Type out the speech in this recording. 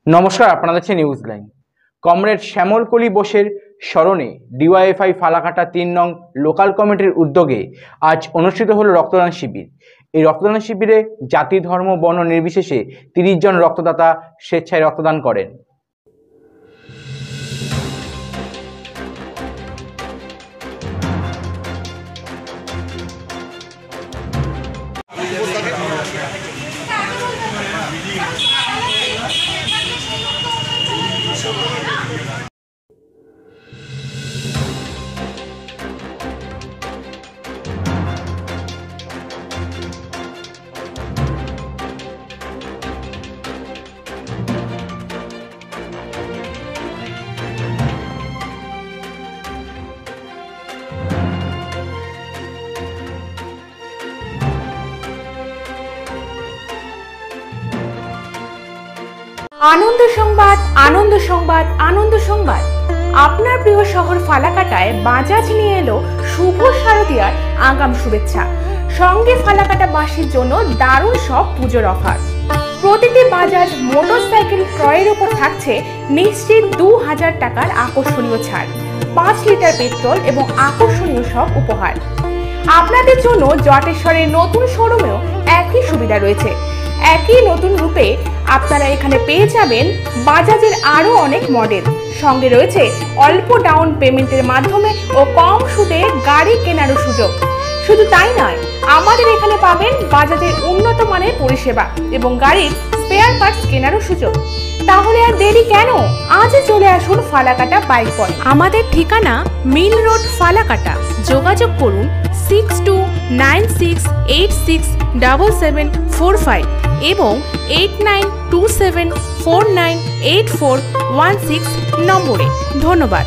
নমস্কার, আপনারা দেখছেন নিউজ লাইন। কমরেড শ্যামল কলি বোসের স্মরণে ডিওয়াইএফআই ফালাকাটা ৩ নং লোকাল কমিটির উদ্যোগে আজ অনুষ্ঠিত হলো রক্তদান শিবির। এই রক্তদান শিবিরে জাতি, ধর্ম, বর্ণ নির্বিশেষে ৩০ জন রক্তদাতা স্বেচ্ছায় রক্তদান করেন। আনন্দ সংবাদ, আনন্দ সংবাদ, আনন্দ সংবাদ। আপনার প্রিয় শহর ফালাকাটায় বাজাজ নিয়ে এলো শুভ শারদীয়ার আগাম শুভেচ্ছা। সঙ্গে ফালাকাটাবাসীর জন্য দারুণ সব পুজোর অফার। প্রতিটি বাজাজ মোটরসাইকেল ক্রয়ের উপর থাকছে নিশ্চিত ২০০০ টাকার আকর্ষণীয় ছাড়, ৫ লিটার পেট্রোল এবং আকর্ষণীয় সব উপহার। আপনাদের জন্য জটেশ্বরের নতুন শোরুমেও একই সুবিধা রয়েছে। একই নতুন রূপে আপনারা এখানে পেয়ে যাবেন বাজাজের আরো অনেক মডেল। সঙ্গে রয়েছে অল্প ডাউন পেমেন্টের মাধ্যমে ও কম সুদে গাড়ি কেনারও সুযোগ। শুধু তাই নয়, আমাদের এখানে পাবেন বাজাজের উন্নত মানের পরিষেবা এবং গাড়ির স্পেয়ার পার্টস কেনারও সুযোগ। তাহলে আর দেরি কেন? আজই চলে আসুন ফালাকাটা বাইক পয়েন্ট। আমাদের ঠিকানা মিল রোড, ফালাকাটা। যোগাযোগ করুন 6296867745 এবং 8927498416 নম্বরে। ধন্যবাদ।